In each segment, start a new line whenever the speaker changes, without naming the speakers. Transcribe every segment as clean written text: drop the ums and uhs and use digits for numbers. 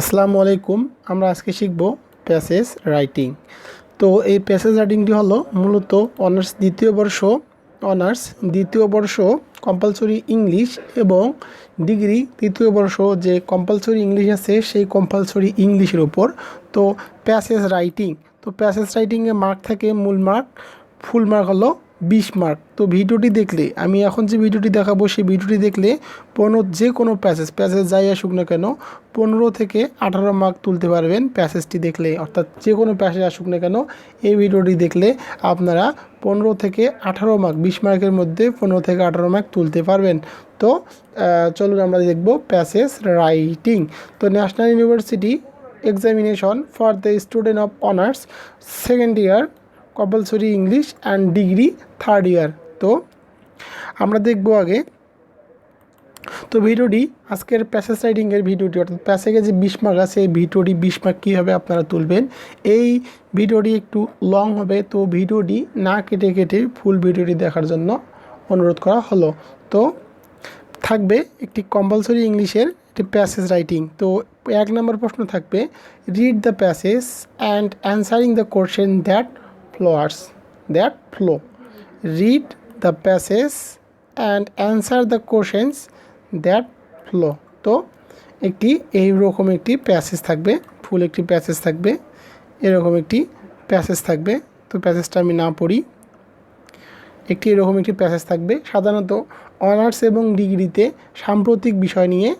আসসালামু আলাইকুম। আমরা আজকে শিখব প্যাসেজ রাইটিং। তো এই প্যাসেজ রাইটিংটি হলো মূলত অনার্স দ্বিতীয় বর্ষ কম্পালসরি ইংলিশ এবং ডিগ্রি তৃতীয় বর্ষ যে কম্পালসরি ইংলিশ আছে সেই কম্পালসরি ইংলিশের উপর। তো প্যাসেজ রাইটিং, তো প্যাসেজ রাইটিংয়ে মার্ক থাকে মূল মার্ক, ফুল মার্ক হলো 20 মার্ক। তো ভিডিওটি দেখলে, আমি এখন যে ভিডিওটি দেখাবো সেই ভিডিওটি দেখলে যে কোনো প্যাসেজ যাই আসুক না কেন 15 থেকে 18 মার্ক তুলতে পারবেন প্যাসেজটি দেখলে। অর্থাৎ যে কোনো প্যাসেজ আসুক না কেন এই ভিডিওটি দেখলে আপনারা 15 থেকে 18 মার্ক, 20 মার্কের মধ্যে 15 থেকে 18 মার্ক তুলতে পারবেন। তো চলুন আমরা দেখব প্যাসেজ রাইটিং। তো national university examination for the student of honours second year compulsory English and degree third year. তো আমরা দেখব আগে, তো ভিডিওটি আজকের প্যাসেজ রাইটিংয়ের ভিডিওটি, অর্থাৎ প্যাসেজে যে 20 মার্ক আছে এই ভিডিওটি 20 মার্ক কীভাবে আপনারা তুলবেন, এই ভিডিওটি একটু লং হবে। তো ভিডিওটি না কেটে কেটে ফুল ভিডিওটি দেখার জন্য অনুরোধ করা হলো। তো থাকবে একটি কম্পালসরি ইংলিশের একটি প্যাসেজ রাইটিং। তো 1 নম্বর প্রশ্ন থাকবে, read the passage and answering the question that flow. Read the passage and answer the questions that flow. তো এইরকম একটি প্যাসেজ থাকবে, ফুল একটি প্যাসেজ থাকবে, এরকম একটি প্যাসেজ থাকবে। তো প্যাসেজটা আমি না পড়ি, এরকম একটি প্যাসেজ থাকবে। সাধারণত অনার্স এবং ডিগ্রিতে সাম্প্রতিক বিষয় নিয়ে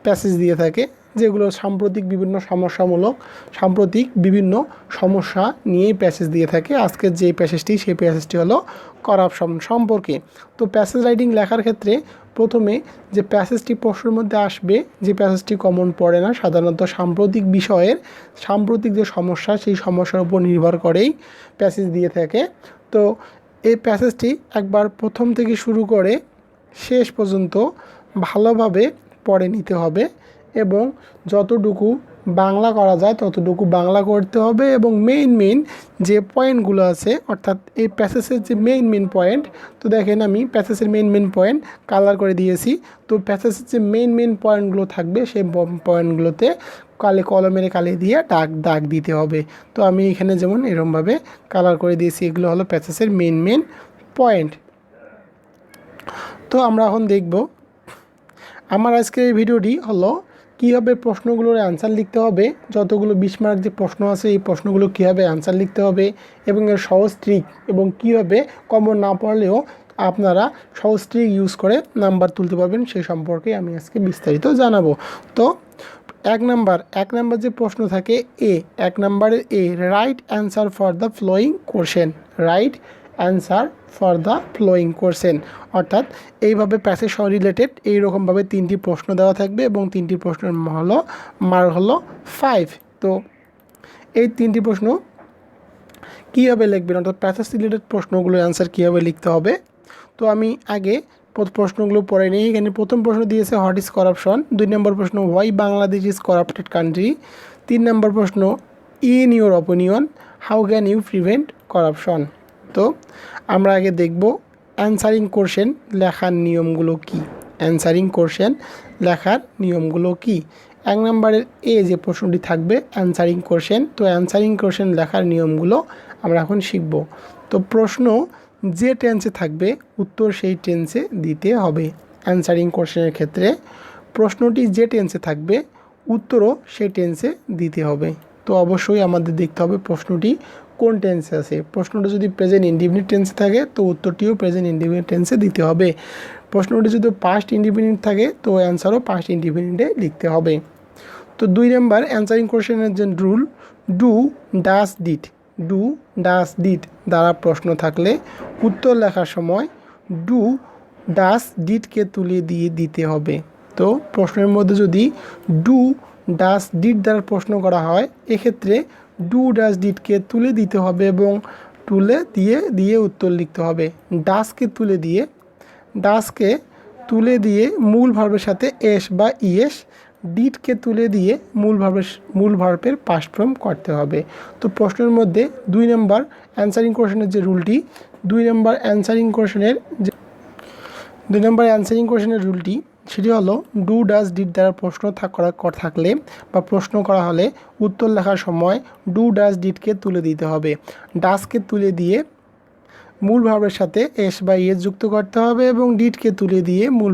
প্যাসেজ দিয়ে থাকে, যেগুলো সাম্প্রতিক বিভিন্ন সমস্যা নিয়েই প্যাসেজ দিয়ে থাকে। আজকের যে প্যাসেজটি সেই প্যাসেজটি হলো করাপশন সম্পর্কে। তো প্যাসেজ রাইটিং লেখার ক্ষেত্রে প্রথমে যে প্যাসেজটি প্রশ্নের মধ্যে আসবে, যে প্যাসেজটি কমন পড়ে না, সাধারণত সাম্প্রতিক যে সমস্যা সেই সমস্যার উপর নির্ভর করেই প্যাসেজ দিয়ে থাকে। তো এই প্যাসেজটি একবার প্রথম থেকে শুরু করে শেষ পর্যন্ত ভালোভাবে পড়ে নিতে হবে এবং যতটুকু বাংলা করা যায় ততটুকু বাংলা করতে হবে। এবং মেইন যে পয়েন্টগুলো আছে, অর্থাৎ এই প্যাসেজের যে মেইন পয়েন্ট, তো দেখেন আমি প্যাসেজের মেইন পয়েন্ট কালার করে দিয়েছি। তো প্যাসেজের যে মেইন পয়েন্টগুলো থাকবে সেই পয়েন্টগুলোতে কলমের কালি দিয়ে দাগ দিতে হবে। তো আমি এখানে যেমন এরকমভাবে কালার করে দিয়েছি, এগুলো হলো প্যাসেজের মেইন পয়েন্ট। তো আমরা এখন দেখব, আমার আজকের এই ভিডিওটি হলো কীভাবে প্রশ্নগুলোর অ্যান্সার লিখতে হবে, যতগুলো 20 মার্ক যে প্রশ্ন আছে এই প্রশ্নগুলো কীভাবে অ্যান্সার লিখতে হবে এবং এর সহজ ট্রিক, এবং কীভাবে কমন না পড়লেও আপনারা সহজ ট্রিক ইউজ করে নাম্বার তুলতে পারবেন সেই সম্পর্কে আমি আজকে বিস্তারিত জানাবো। তো 1 নাম্বার যে প্রশ্ন থাকে এক নম্বরের right answer for the following question, অর্থাৎ এইভাবে প্যাসেজ রিলেটেড এইরকমভাবে 3টি প্রশ্ন দেওয়া থাকবে এবং 3টি প্রশ্নের মার্ক হলো 5। তো এই 3টি প্রশ্ন কীভাবে লিখবেন, অর্থাৎ প্যাসেজ রিলেটেড প্রশ্নগুলোর অ্যান্সার কীভাবে লিখতে হবে। তো আমি আগে প্রশ্নগুলো পড়ে নিই। এখানে প্রথম প্রশ্ন দিয়েছে হোয়াট ইজ করাপশন, 2 নম্বর প্রশ্ন why Bangladesh is corrupted country, 3 number প্রশ্ন in your opinion how can you prevent corruption. তো আমরা আগে দেখব অ্যান্সারিং কোশ্চেন লেখার নিয়মগুলো কি। 1 নম্বরের যে প্রশ্নটি থাকবে অ্যান্সারিং কোশ্চেন। তো অ্যান্সারিং কোশ্চেন লেখার নিয়মগুলো আমরা এখন শিখব। তো প্রশ্ন যে টেন্সে থাকবে উত্তর সেই টেন্সে দিতে হবে। অ্যান্সারিং কোশ্চেনের ক্ষেত্রে প্রশ্নটি যে টেন্সে থাকবে উত্তরও সেই টেন্সে দিতে হবে। তো অবশ্যই আমাদের দেখতে হবে প্রশ্নটি কোন টেন্সে আছে। প্রশ্নটা যদি প্রেজেন্ট ইনডিফিনিট টেন্সে থাকে তো উত্তরটিও প্রেজেন্ট ইনডিফিনিট টেন্সে দিতে হবে। প্রশ্নটি যদি পাস্ট ইনডিফিনিট থাকে তো অ্যান্সারও পাস্ট ইনডিফিনিটে লিখতে হবে। তো 2 নম্বর অ্যান্সারিং কোশ্চেনের যে রুল, ডু ডাস ডিড দ্বারা প্রশ্ন থাকলে উত্তর লেখার সময় ডু ডাস ডিডকে তুলে দিয়ে দিতে হবে। তো প্রশ্নের মধ্যে যদি ডু ডাস ডিড দ্বারা প্রশ্ন করা হয় এক্ষেত্রে ডু ডাস ডিডকে তুলে দিতে হবে এবং দিয়ে উত্তর লিখতে হবে। ডাসকে তুলে দিয়ে মূল ভার্বের সাথে এস বা ইএস, ডিডকে তুলে দিয়ে মূল ভার্বের পাস্ট ফর্ম করতে হবে। তো প্রশ্নের মধ্যে 2 নম্বর অ্যান্সারিং কোশ্চেনের যে রুলটি, 2 নম্বর অ্যান্সারিং কোশ্চেনের রুলটি সেটি হলো ডু ডাজ ডিড দ্বারা প্রশ্ন থাকলে বা প্রশ্ন করা হলে উত্তর লেখার সময় ডু ডাজ ডিডকে তুলে দিতে হবে। ডাজকে তুলে দিয়ে মূল ভার্বের সাথে এস বা ইএস যুক্ত করতে হবে এবং ডিডকে তুলে দিয়ে মূল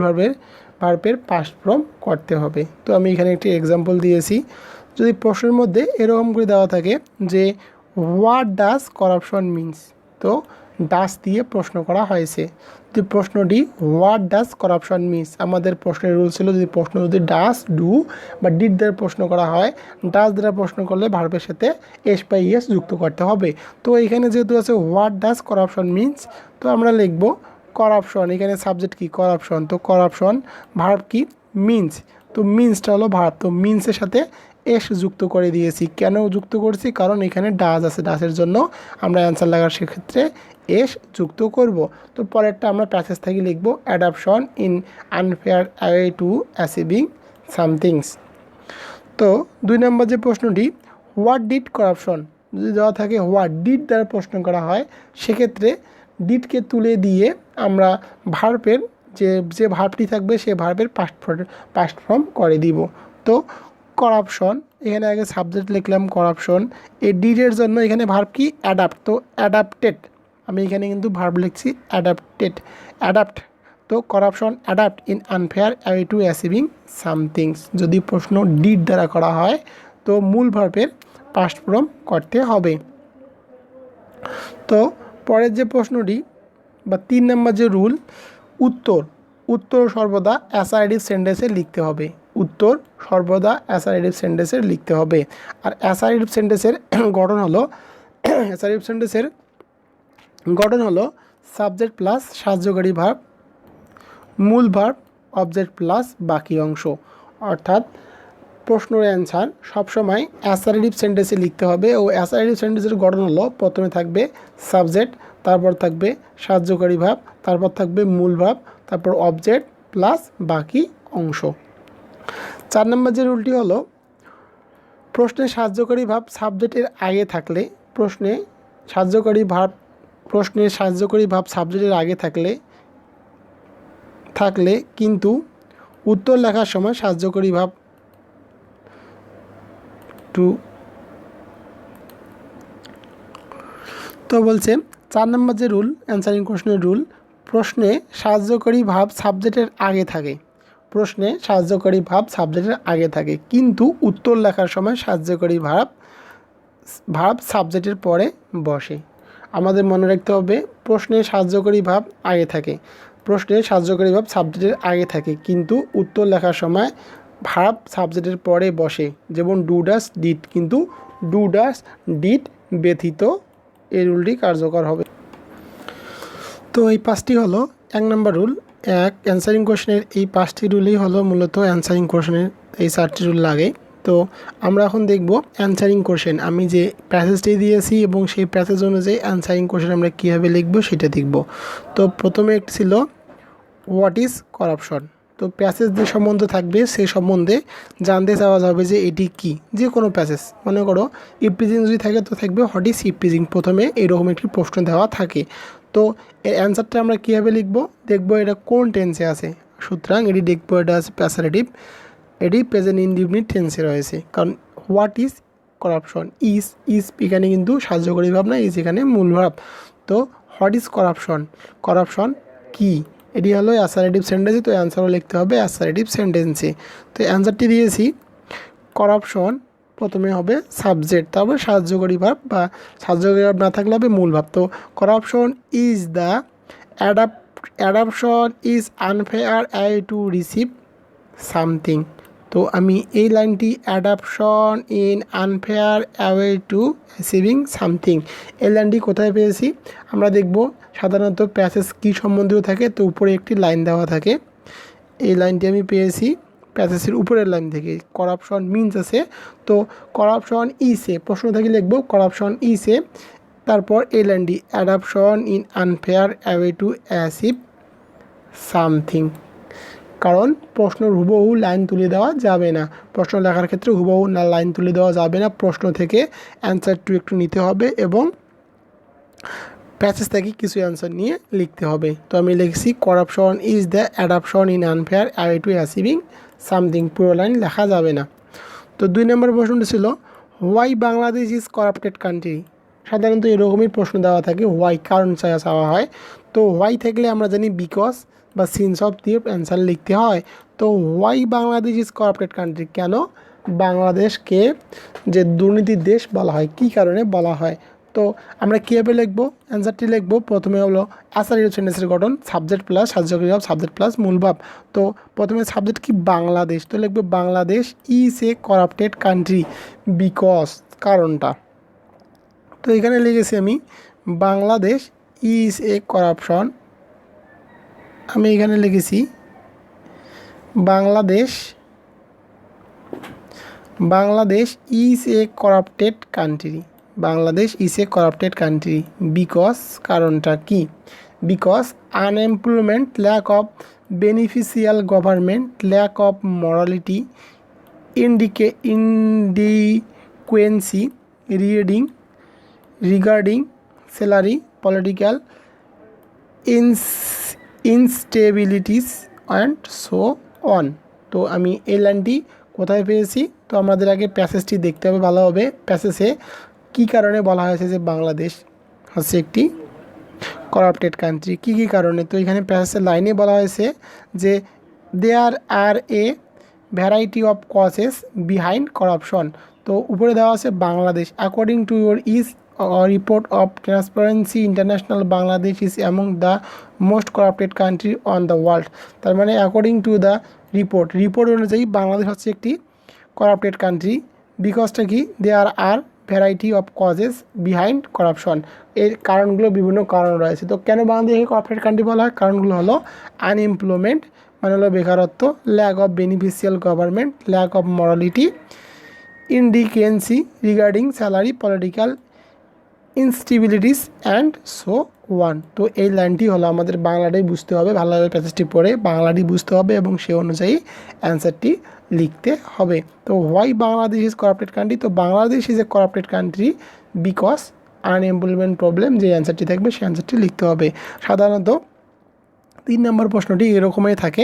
ভার্বের পাস্ট ফর্ম করতে হবে। তো আমি এখানে একটি এক্সাম্পল দিয়েছি। যদি প্রশ্নের মধ্যে এরকম করে দেওয়া থাকে যে হোয়াট ডাজ করাপশন মিনস, তো ডাজ দিয়ে প্রশ্ন করা হয়েছে। যদি প্রশ্নটি হোয়াট ডাজ করাপশন মিনস, আমাদের প্রশ্নের রুল ছিল যদি ডাজ ডু বা ডিড দ্বারা প্রশ্ন করা হয়, ডাজ দ্বারা প্রশ্ন করলে ভার্বের সাথে এস বা ইএস যুক্ত করতে হবে। তো এখানে যেহেতু আছে হোয়াট ডাজ করাপশন মিনস, তো আমরা লিখব করাপশন। এখানে সাবজেক্ট কি করাপশন, তো করাপশন ভার্ব কি মিনস, তো মিনসটা হলো ভার্ব, তো মিনসের সাথে এস যুক্ত করে দিয়েছি। কেন যুক্ত করছি, কারণ এখানে ডাজ আছে, ডাজের জন্য আমরা অ্যান্সার লাগার সেক্ষেত্রে এস যুক্ত করব। তো পরেরটা আমরা প্যাসেজ থেকে লিখব adoption in unfair way two achieving somethings. তো 2 নম্বর যে প্রশ্নটি হোয়াট ডিড করাপশন, যদি দেওয়া থাকে হোয়াট ডিড দ্বারা প্রশ্ন করা হয়, সেক্ষেত্রে ডিডকে তুলে দিয়ে আমরা ভার্বের যে ভার্বটি থাকবে সে ভার্বের পাস্ট ফর্ম করে দিব। তো করাপশন, এখানে আগে সাবজেক্ট লিখলাম করাপশন, এই ডিডের জন্য এখানে ভার্ব কি অ্যাডাপ্ট, তো অ্যাডাপ্টেড, আমি এখানে কিন্তু ভার্ব লিখছি অ্যাডাপ্ট। তো corruption adapt in unfair way two achieving somethings, যদি প্রশ্ন ডিড দ্বারা করা হয় তো মূল ভার্বের পাস্ট ফর্ম করতে হবে। তো পরের যে প্রশ্নটি বা 3 নম্বর যে রুল, উত্তর সর্বদা অ্যাসার্টিভ সেন্টেন্সে লিখতে হবে, উত্তর সর্বদা অ্যাসার্টিভ সেন্টেন্সে লিখতে হবে। আর অ্যাসার্টিভ সেন্টেন্সের গঠন হলো সাবজেক্ট প্লাস সাহায্যকারী ভার্ব, মূল ভার্ব, অবজেক্ট প্লাস বাকি অংশ। অর্থাৎ প্রশ্নের অ্যান্সার সবসময় অ্যাসার্টিভ সেন্টেন্সে লিখতে হবে ও অ্যাসার্টিভ সেন্টেন্সের গঠন হলো প্রথমে থাকবে সাবজেক্ট, তারপর থাকবে সাহায্যকারী ভার্ব, তারপর থাকবে মূল ভার্ব, তারপর অবজেক্ট প্লাস বাকি অংশ। 4 নম্বর যে রুলটি হলো প্রশ্নে সাহায্যকারী ভার্ব সাবজেক্টের আগে থাকলে, প্রশ্নের সাহায্যকারী ভার্ব সাবজেক্টের আগে থাকলে কিন্তু উত্তর লেখার সময় সাহায্যকারী ভার্ব তো বলছে 4 নম্বর যে রুল অ্যান্সারিং কোশ্চেনের রুল, প্রশ্নে সাহায্যকারী ভার্ব সাবজেক্টের আগে থাকে কিন্তু উত্তর লেখার সময় সাহায্যকারী ভার্ব সাবজেক্টের পরে বসে। আমাদের মনে রাখতে হবে প্রশ্নে সাহায্যকারী ভার্ব সাবজেক্টের আগে থাকে কিন্তু উত্তর লেখার সময় ভার্ব সাবজেক্টের পরে বসে, যেমন ডু ডাস ডিড, কিন্তু ডু ডাস ডিড ব্যতীত এই রুলটি কার্যকর হবে। তো এই 5টি হলো 1 নম্বর রুল। অ্যান্সারিং কোশ্চেনের এই 5টি রুলই হলো মূলত অ্যান্সারিং কোশ্চেনের এই 4টি রুল লাগে। তো আমরা এখন দেখব অ্যান্সারিং কোশ্চেন, আমি যে প্যাসেজটি দিয়েছি এবং সেই প্যাসেজ অনুযায়ী অ্যান্সারিং কোশ্চেন আমরা কীভাবে লিখব সেটা দেখব। তো প্রথমে একটি ছিল হোয়াট ইজ করাপশন, তো প্যাসেজ যে সম্বন্ধ থাকবে সেই সম্বন্ধে জানতে চাওয়া যাবে যে এটি কি, যে কোনো প্যাসেজ, মনে করো ইফপ্রিজিং যদি থাকে তো থাকবে হোয়াট ইজ ইফপ্রিজিং, প্রথমে এরকম একটি প্রশ্ন দেওয়া থাকে। তো এর অ্যান্সারটা আমরা কীভাবে লিখব, দেখব এটা কোন টেন্সে আছে, সুতরাং এটি দেখব এটা আছে প্যাসারেটিভ, এটি প্রেজেন্ট ইনডিফিনিট টেন্সে রয়েছে, কারণ হোয়াট ইজ করাপশন, ইজ এখানে কিন্তু সাহায্যকারী ভাব না, ইজ এখানে মূল ভাব। তো হোয়াট ইজ করাপশন কি, এটি হলো অ্যাসারেটিভ সেন্টেন্সে, তো অ্যান্সারও লিখতে হবে অ্যাসারেটিভ সেন্টেন্সে। তো অ্যান্সারটি দিয়েছি করাপশন, প্রথমে হবে সাবজেক্ট, তারপর সাহায্যকারী ভাব বা সাহায্যকারী ভাব না থাকলে হবে মূল ভাব। তো corruption is the adoption is unfair way to receive something. তো আমি এই লাইনটি adoption in unfair way two receiving something, এই লাইনটি কোথায় পেয়েছি আমরা দেখব। সাধারণত প্যাসেজ কী সম্বন্ধীয় থাকে, তো উপরে একটি লাইন দেওয়া থাকে, এই লাইনটি আমি পেয়েছি প্যাসেজের উপরের লাইন থেকে। করাপশন মিনস আছে, তো করাপশন ইসে প্রশ্ন থেকে লিখব করাপশন ইসে, তারপর এই লাইনটি adoption in unfair way to achieve something, কারণ প্রশ্নের হুবহু লাইন তুলে দেওয়া যাবে না, প্রশ্ন লেখার ক্ষেত্রে হুবহু লাইন তুলে দেওয়া যাবে না, প্রশ্ন থেকে অ্যান্সারটি একটু নিতে হবে এবং প্যাসেজ থেকে কিছু অ্যান্সার নিয়ে লিখতে হবে। তো আমি লিখছি corruption is the adoption in unfair way two achieving something, পুরো লাইন লেখা যাবে না। তো 2 নম্বর প্রশ্নটি ছিল why Bangladesh is corrupted country. সাধারণত এরকমই প্রশ্ন দেওয়া থাকে, হোয়াই কারণ চাওয়া হয়। তো হোয়াই থাকলে আমরা জানি বিকজ বা সিন্স অফ দিয়ে অ্যান্সার লিখতে হয়। তো why Bangladesh is corrupted country, কেন বাংলাদেশকে যে দুর্নীতির দেশ বলা হয়, কী কারণে বলা হয়। তো আমরা কীভাবে লিখবো, অ্যান্সারটি লিখবো। প্রথমে হলো অ্যাসারিটিভ সেন্টেন্সের গঠন, সাবজেক্ট প্লাস সাহায্যকারী ভাব, সাবজেক্ট প্লাস মূল ভাব। তো প্রথমে সাবজেক্ট কি বাংলাদেশ, তো লিখবো Bangladesh is a corrupted country because, কারণটা। তো এখানে লিখেছি আমি বাংলাদেশ ইজ এ করাপশন, আমি এখানে লিখেছি Bangladesh is a corrupted country, Bangladesh is a corrupted country because, কারণটা কি, because unemployment, lack of beneficial government, lack of morality, inadequacy regarding salary, political instabilities and so on. তো আমি এই লাইনটি কোথায় পেয়েছি, তো আমাদের আগে প্যাসেজটি দেখতে হবে ভালোভাবে। প্যাসেজে কী কারণে বলা হয়েছে যে বাংলাদেশ হচ্ছে একটি করাপ্টেড কান্ট্রি, কী কী কারণে। তো এখানে প্যাসেজের লাইনে বলা হয়েছে যে there are a variety of causes behind corruption. তো উপরে দেওয়া আছে Bangladesh according to your is report of transparency international, Bangladesh is among the most corrupted country on the world. তার মানে অ্যাকর্ডিং টু দ্য রিপোর্ট অনুযায়ী বাংলাদেশ হচ্ছে একটি করাপ্টেড কান্ট্রি। বিকজটা কি, there are variety of causes behind corruption, এর কারণগুলো বিভিন্ন কারণ রয়েছে। তো কেন বাংলাদেশকে করাপ্টেড কান্ট্রি বলা হয়, কারণগুলো হলো আনএমপ্লয়মেন্ট মানে হলো বেকারত্ব, lack of beneficial government, lack of morality, indecency regarding salary, political instabilities and so on. তো এই লাইনটি হলো আমাদের বাংলাটাই বুঝতে হবে, ভালোভাবে প্যাসেজটি পড়ে বাংলাটি বুঝতে হবে এবং সে অনুযায়ী অ্যান্সারটি লিখতে হবে। তো why Bangladesh is corrupted country, তো Bangladesh is a corrupted country because unemployment problem, যে অ্যান্সারটি থাকবে সেই অ্যান্সারটি লিখতে হবে। সাধারণত 3 নম্বর প্রশ্নটি এরকমই থাকে,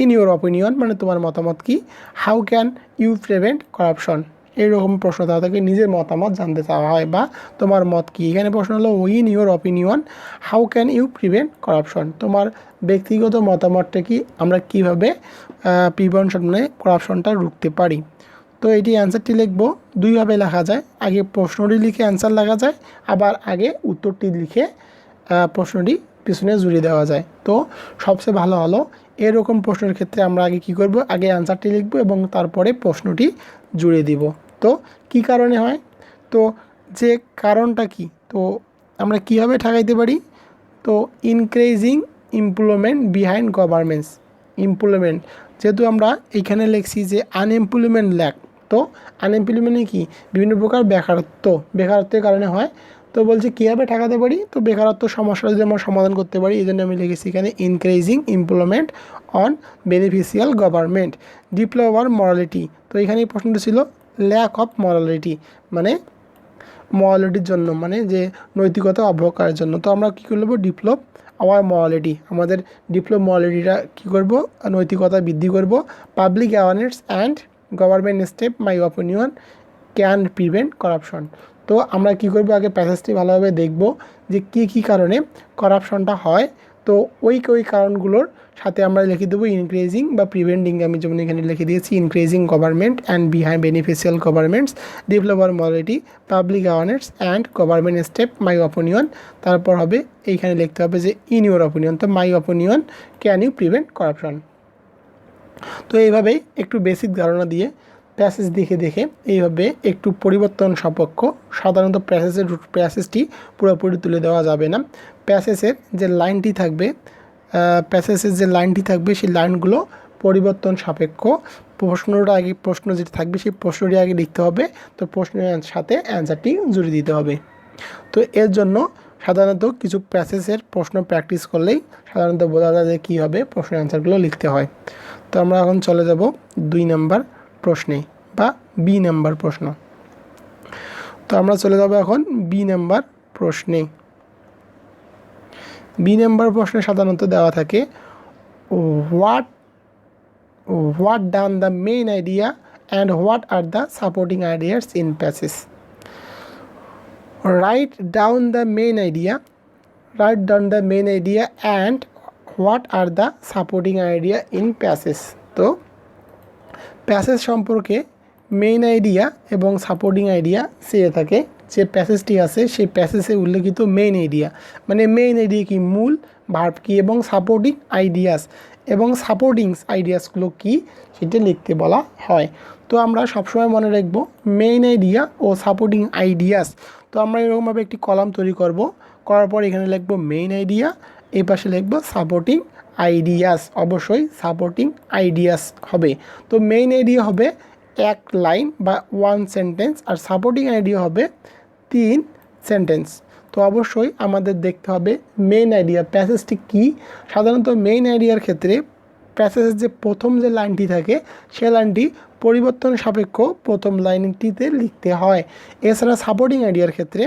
ইন ইউর অপিনিয়ন মানে তোমার মতামত কি, how can you prevent corruption, এইরকম প্রশ্ন দেওয়া থাকে, নিজের মতামত জানতে চাওয়া হয় বা তোমার মত কি। এখানে প্রশ্ন হলো in your opinion how can you prevent corruption, তোমার ব্যক্তিগত মতামতটা কি, আমরা কীভাবে প্রিভেনশন মানে করাপশনটা রুখতে পারি। তো এটি অ্যান্সারটি লিখবো দুইভাবে লেখা যায়, আগে প্রশ্নটি লিখে অ্যান্সার লেখা যায়, আবার আগে উত্তরটি লিখে প্রশ্নটি পিছনে জুড়ে দেওয়া যায়। তো সবচেয়ে ভালো হলো এরকম প্রশ্নের ক্ষেত্রে আমরা আগে কি করব, আগে অ্যান্সারটি লিখব এবং তারপরে প্রশ্নটি জুড়ে দিব। তো কি কারণে হয়, তো যে কারণটা কি, তো আমরা কীভাবে ঠেকাইতে পারি, তো increasing employment behind governments, employment যেহেতু আমরা এইখানে লিখছি যে আনএমপ্লয়মেন্ট ল্যাক, তো আনএমপ্লয়মেন্টে কি বিভিন্ন প্রকার বেকারত্বের কারণে হয়। তো বলছি কীভাবে ঠেকাতে পারি, তো বেকারত্ব সমস্যা যদি আমরা সমাধান করতে পারি, এই জন্য আমি লিখেছি এখানে increasing employment on beneficial government, develop morality. তো এখানে এই প্রশ্নটা ছিল ল্যাক অফ মরালিটি মানে মরালিটির জন্য, মানে যে নৈতিকতা অবকারের জন্য। তো আমরা কী করব, ডেভেলপ আওয়ার মরালিটি, আমাদের ডেভেলপ মরালিটিটা কী করব, নৈতিকতা বৃদ্ধি করব। Public awareness and government step my opinion can prevent corruption. তো আমরা কী করব, আগে প্যাসেজটি ভালোভাবে দেখব যে কী কারণে করাপশনটা হয়। তো ওই কারণগুলোর সাথে আমরা লিখে দেবো ইনক্রিজিং বা প্রিভেন্টিং, আমি যেমন এখানে লিখে দিয়েছি increasing government and behind beneficial governments, developer morality, public awareness and government step my opinion. তারপর হবে এইখানে লিখতে হবে যে ইন ইউর অপিনিয়ন, তো my opinion can you prevent corruption. তো এইভাবেই একটু বেসিক ধারণা দিয়ে প্যাসেজ দেখে এইভাবে একটু পরিবর্তন সাপেক্ষ, সাধারণত প্যাসেজটি পুরোপুরি তুলে দেওয়া যাবে না। প্যাসেজের যে লাইনটি থাকবে সেই লাইনগুলো পরিবর্তন সাপেক্ষ, প্রশ্ন যেটি থাকবে সেই প্রশ্নটি আগে লিখতে হবে, তো প্রশ্নের সাথে অ্যান্সারটি জুড়ে দিতে হবে। তো এর জন্য সাধারণত কিছু প্যাসেজের প্রশ্ন প্র্যাকটিস করলেই সাধারণত বোঝা যায় যে কী হবে প্রশ্নের অ্যান্সারগুলো লিখতে হয়। তো আমরা এখন চলে যাব 2 নম্বর প্রশ্নে বা বি নাম্বার প্রশ্ন। তো আমরা চলে যাব এখন বি নাম্বার প্রশ্নে। বি নাম্বার প্রশ্নে সাধারণত দেওয়া থাকে what done the main idea and what are the supporting ideas in passage. Right down the main idea and what are the supporting idea in passage. তো প্যাসেজ সম্পর্কে main idea এবং supporting idea চেয়ে থাকে। যে প্যাসেজটি আছে সেই প্যাসেজে উল্লেখিত main idea, মানে মেইন আইডিয়া কি, মূল ভার্ব কি, এবং সাপোর্টিং আইডিয়াসগুলো কি সেটা লিখতে বলা হয়। তো আমরা সবসময় মনে রাখবো মেইন আইডিয়া ও সাপোর্টিং আইডিয়াস। তো আমরা এরকমভাবে একটি কলাম তৈরি করার পর এখানে লিখবো মেইন আইডিয়া, এই পাশে লিখবো সাপোর্টিং আইডিয়াস, অবশ্যই সাপোর্টিং আইডিয়াস হবে। তো মেইন আইডিয়া হবে এক লাইন বা 1 সেন্টেন্স, আর সাপোর্টিং আইডিয়া হবে 3 সেন্টেন্স। তো অবশ্যই আমাদের দেখতে হবে মেইন আইডিয়া প্যাসেজটি কী। সাধারণত মেইন আইডিয়ার ক্ষেত্রে প্যাসেজের যে প্রথম যে লাইনটি থাকে সে লাইনটি পরিবর্তন সাপেক্ষ প্রথম লাইনটিতে লিখতে হয়। এছাড়া সাপোর্টিং আইডিয়ার ক্ষেত্রে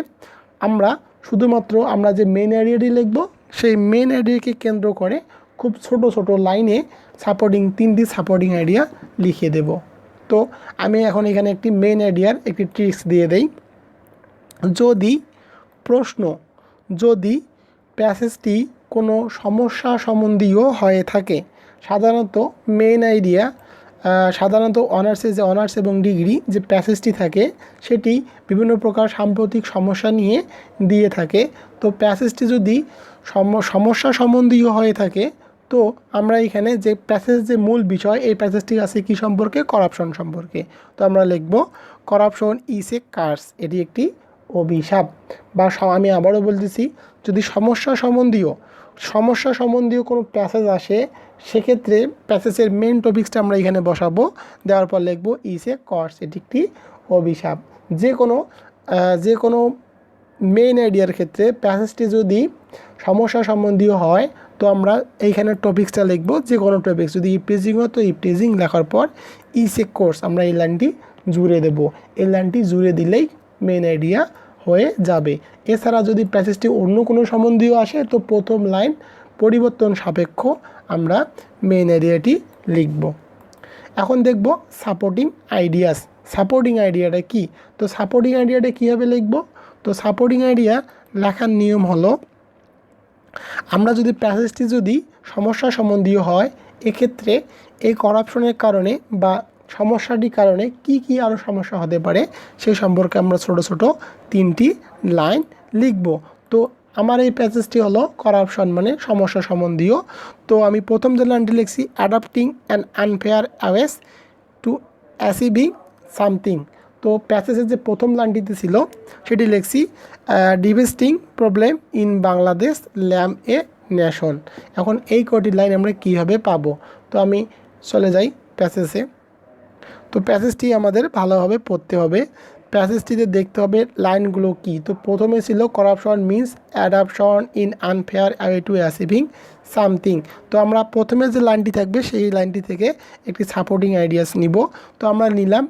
আমরা যে মেইন আইডিয়াটি লিখব সেই মেইন আইডিয়াকে কেন্দ্র করে খুব ছোট ছোট লাইনে 3টি সাপোর্টিং আইডিয়া লিখে দেব। তো আমি এখন এখানে একটি মেইন আইডিয়ার একটি ট্রিক্স দিয়ে দেই। যদি প্যাসেজটি কোনো সমস্যা সম্বন্ধীয় হয়ে থাকে, সাধারণত মেইন আইডিয়া অনার্স এবং ডিগ্রি যে প্যাসেজটি থাকে সেটি বিভিন্ন প্রকার সাম্প্রতিক সমস্যা নিয়ে দিয়ে থাকে। তো প্যাসেজটি যদি সমস্যা সম্বন্ধীয় হয়ে থাকে তো আমরা এখানে যে প্যাসেজ যে মূল বিষয় এই প্যাসেজটি আছে কি সম্পর্কে, করাপশন সম্পর্কে। তো আমরা লিখব করাপশন ইজ এ কার্স, এটি একটি অভিশাপ। বা আমি আবারও বলতেছি, যদি সমস্যা সম্বন্ধীয় কোনো প্যাসেজ আসে সেক্ষেত্রে প্যাসেজের মেন টপিক্সটা আমরা এখানে বসাবো, দেওয়ার পর লিখব ইজ এ কার্স, এটি একটি অভিশাপ। যে কোনো মেইন আইডিয়ার ক্ষেত্রে প্যাসেজটি যদি সমস্যা সম্বন্ধীয় হয় তো আমরা এইখানে টপিক্সটা লিখব, যে কোনো টপিক্স। যদি ইপটিজিং হয় তো ইপটিজিং লেখার পর ইজ এ কোর্স আমরা এই লাইনটি জুড়ে দেব। এই লাইনটি জুড়ে দিলেই মেইন আইডিয়া হয়ে যাবে। এছাড়া যদি প্যাসেজটি অন্য কোনো সম্বন্ধীয় আসে তো প্রথম লাইন পরিবর্তন সাপেক্ষ আমরা মেইন আইডিয়াটি লিখব। এখন দেখব সাপোর্টিং আইডিয়াটা কি। তো সাপোর্টিং আইডিয়াটা কীভাবে লিখব? তো সাপোর্টিং আইডিয়া লেখার নিয়ম হলো, আমরা যদি প্যাসেজটি যদি সমস্যা সম্বন্ধীয় হয় এক্ষেত্রে এই করাপশনের কারণে বা সমস্যাটির কারণে কি আরও সমস্যা হতে পারে সেই সম্পর্কে আমরা ছোট ছোট 3টি লাইন লিখব। তো আমার এই প্যাসেজটি হলো করাপশন মানে সমস্যা সম্বন্ধীয়। তো আমি প্রথম যে লাইনটি লিখছি, adapting an unfair ways to achieving something. তো প্যাসেজের যে প্রথম লাইনটিতে ছিল সেটি লিখছি devastating problem in Bangladesh lame a nation. এখন এই কটি লাইন আমরা কীভাবে পাবো? তো আমি চলে যাই প্যাসেজে। তো প্যাসেজটি আমাদের ভালোভাবে পড়তে হবে। প্যাসেজটিতে দেখতে হবে লাইনগুলো কি। তো প্রথমে ছিল corruption means adoption in unfair way two achieving something. তো আমরা প্রথমে যে লাইনটি থাকবে সেই লাইনটি থেকে একটি সাপোর্টিং আইডিয়াস নিব। তো আমরা নিলাম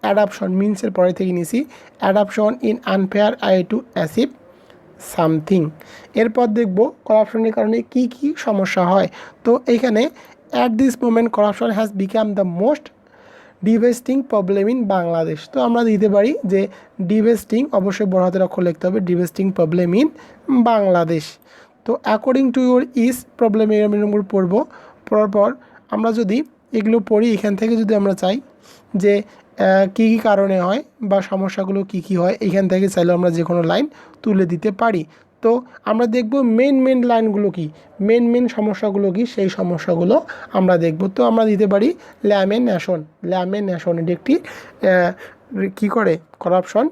অ্যাডাপশন মিন্সের পরে থেকে নিছি adoption in unfair way to achieve something. এরপর দেখব করাপশনের কারণে কি সমস্যা হয়। তো এইখানে at this moment corruption has become the most ডিভাস্টিং problem in Bangladesh. তো আমরা দিতে পারি যে ডিভাস্টিং, অবশ্যই বড় হাতের অক্ষর লিখতে হবে, ডিভাস্টিং প্রবলেম ইন বাংলাদেশ। তো according to your is problem এর নম্বর পড়ার পর আমরা যদি এগুলো পড়ি, এখান থেকে যদি আমরা চাই যে কী কারণে হয় বা সমস্যাগুলো কি হয়, এখান থেকে চাইলে আমরা যে কোনো লাইন তুলে দিতে পারি। তো আমরা দেখব মেন লাইনগুলো কি, মেন সমস্যাগুলো কি, সেই সমস্যাগুলো আমরা দেখব। তো আমরা দিতে পারি ল্যামিনেশন এটি একটি কী করে, করাপশন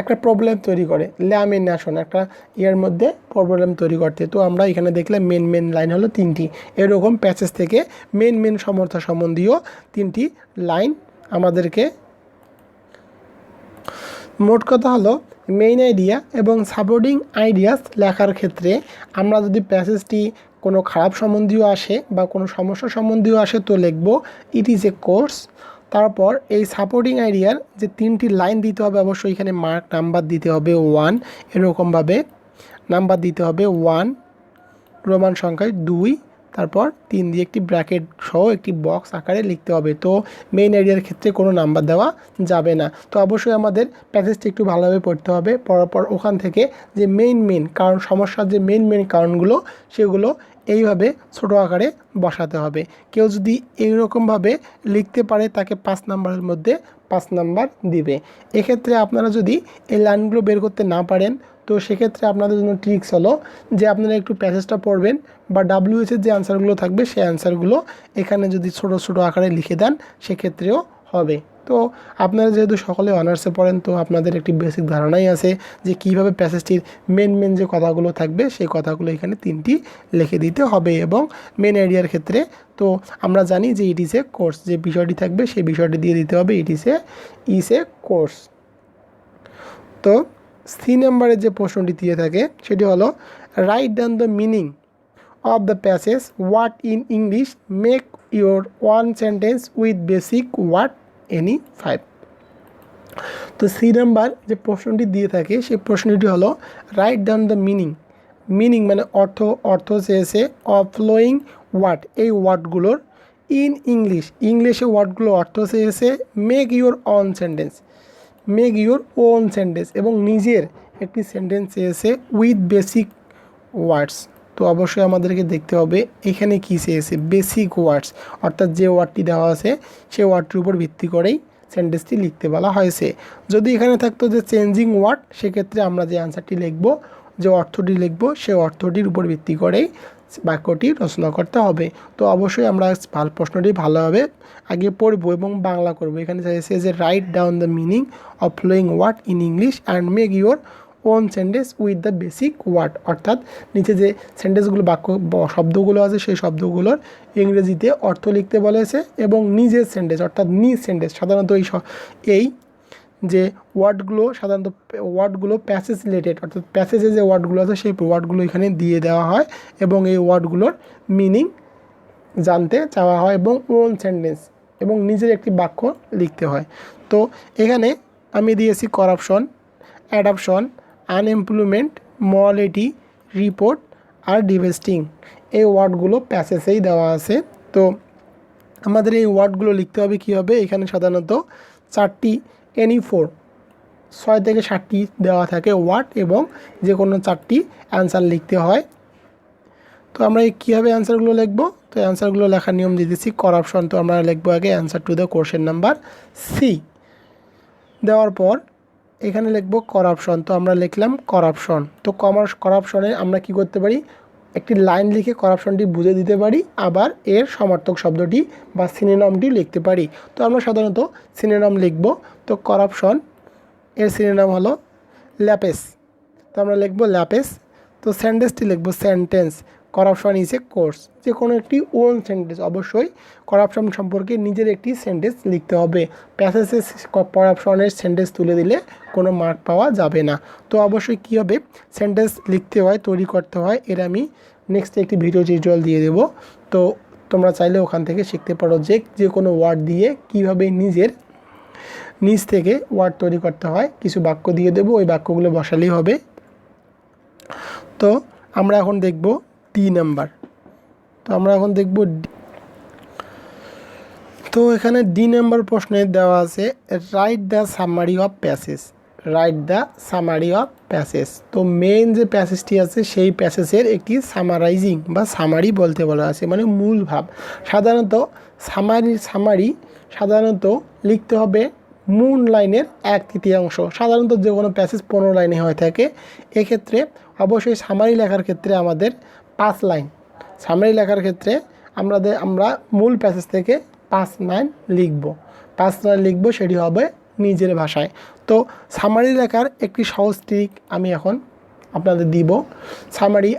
একটা প্রবলেম তৈরি করে, ল্যামিনেশন একটা এর মধ্যে প্রবলেম তৈরি করতে। তো আমরা এখানে দেখলে মেন লাইন হলো 3টি। এরকম প্যাসেজ থেকে মেন সমস্যা সম্বন্ধীয় 3টি লাইন আমাদেরকে, মোট কথা হলো মেইন আইডিয়া এবং সাপোর্টিং আইডিয়াস লেখার ক্ষেত্রে আমরা যদি প্যাসেজটি কোনো খারাপ সম্বন্ধীয় আসে বা কোনো সমস্যা সম্বন্ধীয় আসে তো লিখব ইট ইজ এ কোর্স। তারপর এই সাপোর্টিং আইডিয়ার যে 3টি লাইন দিতে হবে, অবশ্যই এখানে মার্ক নাম্বার দিতে হবে 1 এরকমভাবে। নাম্বার দিতে হবে 1, রোমান সংখ্যায় 2, তারপর 3 দিয়ে একটি ব্র্যাকেট সহ একটি বক্স আকারে লিখতে হবে। তো মেইন আইডিয়ার ক্ষেত্রে কোনো নাম্বার দেওয়া যাবে না। তো অবশ্যই আমাদের প্যাসেজটি একটু ভালোভাবে পড়তে হবে, পড়ার পর ওখান থেকে যে মেইন কারণ, সমস্যার যে মেইন কারণগুলো সেগুলো এইভাবে ছোটো আকারে বসাতে হবে। কেউ যদি এইরকমভাবে লিখতে পারে তাকে 5 নাম্বারের মধ্যে 5 নাম্বার দিবে। এক্ষেত্রে আপনারা যদি এই লাইনগুলো বের করতে না পারেন, তো সেক্ষেত্রে আপনাদের জন্য ট্রিক্স হলো যে আপনারা একটু প্যাসেজটা পড়বেন বা WH-এর যে আনসারগুলো থাকবে সেই আনসারগুলো এখানে যদি ছোট ছোট আকারে লিখে দেন সেক্ষেত্রেও হবে। তো আপনারা যেহেতু সকলে অনার্সে পড়েন, তো আপনাদের একটি বেসিক ধারণাই আছে যে কীভাবে প্যাসেজটির মেন যে কথাগুলো থাকবে সেই কথাগুলো এখানে 3টি লিখে দিতে হবে। এবং মেন আইডিয়ার ক্ষেত্রে তো আমরা জানি যে ইট ইজ এ কোর্স, যে বিষয়টি থাকবে সেই বিষয়টি দিয়ে দিতে হবে ইট ইজ এ কোর্স। তো 3 নম্বরের যে প্রশ্নটি দিয়ে থাকে সেটি হলো right down the meaning of the passage, what in English, make your one sentence with basic word any 5। তো 3 নাম্বার যে প্রশ্নটি দিয়ে থাকে সেই প্রশ্নটি হলো রাইট ডাউন দ্য মিনিং মানে অর্থ চেয়েছে অফ ফ্লোয়িং ওয়ার্ড, এই ওয়ার্ডগুলোর ইন ইংলিশে ওয়ার্ডগুলো অর্থ চেয়েছে মেক ইউর ওন সেন্টেন্স এবং নিজের একটি সেন্টেন্স চেয়েছে উইথ বেসিক ওয়ার্ডস। তো অবশ্যই আমাদেরকে দেখতে হবে এখানে কী চেয়েছে, বেসিক ওয়ার্ডস, অর্থাৎ যে ওয়ার্ডটি দেওয়া আছে সেই ওয়ার্ডটির উপর ভিত্তি করেই সেন্টেন্সটি লিখতে বলা হয়েছে। যদি এখানে থাকতো যে চেঞ্জিং ওয়ার্ড, সেক্ষেত্রে আমরা যে আনসারটি লিখব, যে অর্থটি লিখব, সেই অর্থটির উপর ভিত্তি করেই বাক্যটি রচনা করতে হবে। তো অবশ্যই আমরা প্রশ্নটি ভালোভাবে আগে পড়ব এবং বাংলা করব। এখানে চাইছে যে write down the meaning of flowing word in English and make your own sentence with the basic word, অর্থাৎ নিচে যে সেন্টেন্সগুলো শব্দগুলো আছে সেই শব্দগুলোর ইংরেজিতে অর্থ লিখতে বলেছে এবং নিজের সেন্টেন্স অর্থাৎ সেন্টেন্স সাধারণত এই যে ওয়ার্ডগুলো প্যাসেজ রিলেটেড, অর্থাৎ প্যাসেজে যে ওয়ার্ডগুলো আছে সেই ওয়ার্ডগুলো এখানে দিয়ে দেওয়া হয় এবং এই ওয়ার্ডগুলোর মিনিং জানতে চাওয়া হয় এবং ওন সেন্টেন্স এবং নিজের একটি বাক্য লিখতে হয়। তো এখানে আমি দিয়েছি corruption, adoption, unemployment, morality, report আর ডিভেস্টিং, এই ওয়ার্ডগুলো প্যাসেজেই দেওয়া আছে। তো আমাদের এই ওয়ার্ডগুলো লিখতে হবে কীভাবে, এখানে সাধারণত 4টি 6 থেকে 7টি দেওয়া থাকে ওয়ার্ড এবং যে কোনো 4টি অ্যান্সার লিখতে হয়। তো আমরা কীভাবে অ্যান্সারগুলো লিখবো, তো অ্যান্সারগুলো লেখার নিয়ম দিয়ে দিচ্ছি। করাপশন, তো আমরা লিখবো আগে answer to the question number C, দেওয়ার পর এখানে লিখবো করাপশন, তো আমরা লিখলাম করাপশন। তো করাপশনে আমরা কি করতে পারি, একটি লাইন লিখে করাপশনটি বুঝে দিতে পারি, আবার এর সমার্থক শব্দটি বা সিনোনিমটি লিখতে পারি। তো আমরা সাধারণত সিনোনিম লিখব। তো করাপশন এর সিনোনিম হলো ল্যাপেস, তো আমরা লিখব ল্যাপেস। তো সেন্টেন্সটি লিখব sentence, corruption is a course, যে কোনো একটি ওন সেন্টেন্স, অবশ্যই করাপশন সম্পর্কে নিজের একটি সেন্টেন্স লিখতে হবে। প্যাসেজে করাপশনের সেন্টেন্স তুলে দিলে কোনো মার্ক পাওয়া যাবে না। তো অবশ্যই কী হবে, সেন্টেন্স লিখতে হয়, তৈরি করতে হয়, এর আমি নেক্সট একটি ভিডিও টিউটোরিয়াল দিয়ে দেবো। তো তোমরা চাইলে ওখান থেকে শিখতে পারো যে কোনো ওয়ার্ড দিয়ে কীভাবে নিজ থেকে ওয়ার্ড তৈরি করতে হয়। কিছু বাক্য দিয়ে দেবো, ওই বাক্যগুলো বসালেই হবে। তো আমরা এখন দেখব ডি নাম্বার। তো আমরা এখন দেখব তো এখানে ডি নাম্বার প্রশ্নে দেওয়া আছে write the summary of passage. তো মেইন যে প্যাসেজটি আছে সেই প্যাসেজের একটি সামারাইজিং বা সামারি বলতে বলা আছে, মানে মূল ভাব। সাধারণত সাধারণত লিখতে হবে মূল লাইনের 1/3। সাধারণত যে কোনো প্যাসেজ 15 লাইনে হয়ে থাকে। এক্ষেত্রে অবশ্যই সামারি লেখার ক্ষেত্রে আমাদের 5 লাইন, সামারি লেখার ক্ষেত্রে আমরা মূল প্যাসেজ থেকে 5 লাইন লিখব, সেটি হবে নিজের ভাষায়। তো সামারি লেখার একটি সহজ ট্রিক আমি এখন আপনাদের দিব। সামারি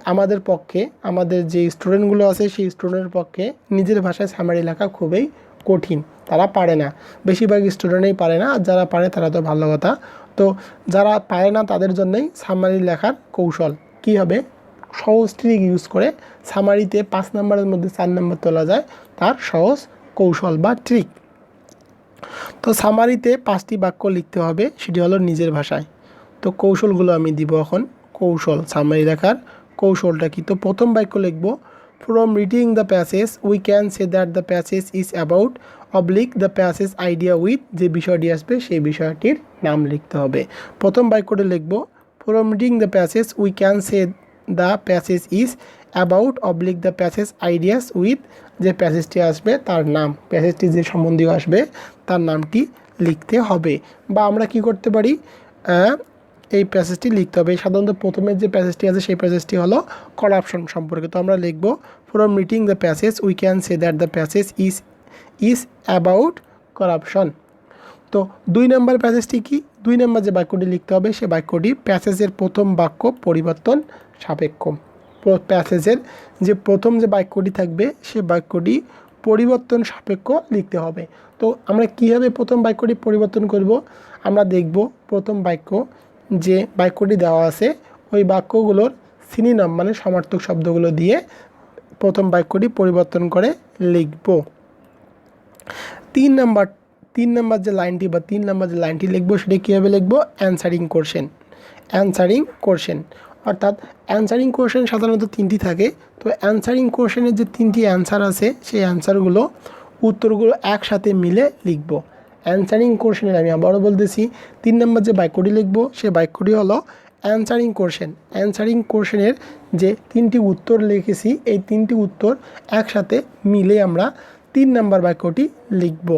আমাদের যে স্টুডেন্টগুলো আছে সেই স্টুডেন্টের পক্ষে নিজের ভাষায় সামারি লেখা খুবই কঠিন, তারা পারে না, বেশিরভাগ স্টুডেন্টই পারে না, আর যারা পারে তারা তো ভালো কথা। তো যারা পারে না তাদের জন্যই সামারি লেখার কৌশল কী হবে, সহজ ট্রিক ইউজ করে সামারিতে 5 নাম্বারের মধ্যে 4 নাম্বার তোলা যায়, তার সহজ কৌশল বা ট্রিক। তো সামারিতে 5টি বাক্য লিখতে হবে, সেটি হলো নিজের ভাষায়। তো কৌশলগুলো আমি দিব এখন। কৌশল, সামারি লেখার কৌশলটা কি। তো প্রথম বাক্য লিখব, from reading the passage we can say that the passage is about oblique the passage idea with, যে বিষয়টি আসবে সেই বিষয়টির নাম লিখতে হবে। প্রথম বাক্যটি লিখব, from reading the passage we can say the passage is about oblique the passage ideas with, যে প্যাসেজটি আসবে তার নাম, প্যাসেজটি যে সম্বন্ধীয় আসবে তার নামটি লিখতে হবে। বা আমরা কি করতে পারি, এই প্যাসেজটি লিখতে হবে। সাধারণত প্রথমের যে প্যাসেজটি আছে সেই প্যাসেজটি হলো করাপশন সম্পর্কে। তো আমরা লিখব, from reading the passage we can say that the passage is about corruption. তো 2 নম্বর প্যাসেজটি কি, 2 নম্বর যে বাক্যটি লিখতে হবে সে বাক্যটি প্যাসেজের প্রথম বাক্য পরিবর্তন সাপেক্ষ। প্যাসেজের যে প্রথম যে বাক্যটি থাকবে সে বাক্যটি পরিবর্তন সাপেক্ষ লিখতে হবে। তো আমরা কীভাবে প্রথম বাক্যটি পরিবর্তন করব, আমরা দেখব প্রথম বাক্য যে বাক্যটি দেওয়া আছে ওই বাক্যগুলোর সিনোনিম মানে সমার্থক শব্দগুলো দিয়ে প্রথম বাক্যটি পরিবর্তন করে লিখব। 3 নম্বর যে লাইনটি বা 3 নম্বর যে লাইনটি লিখবো সেটা কীভাবে লিখবো, অ্যানসারিং কোশ্চেন। অর্থাৎ অ্যানসারিং কোশ্চেন সাধারণত 3টি থাকে। তো অ্যানসারিং কোশ্চেনের যে 3টি অ্যান্সার আছে সেই অ্যান্সারগুলো উত্তরগুলো একসাথে মিলে লিখব। অ্যানসারিং কোশ্চেনের আমি আবারও বলতেছি, 3 নম্বর যে বাক্যটি লিখব সে বাক্যটি হলো অ্যানসারিং কোশ্চেনের যে 3টি উত্তর লিখেছি এই 3টি উত্তর একসাথে মিলে আমরা 3 নম্বর বাক্যটি লিখব।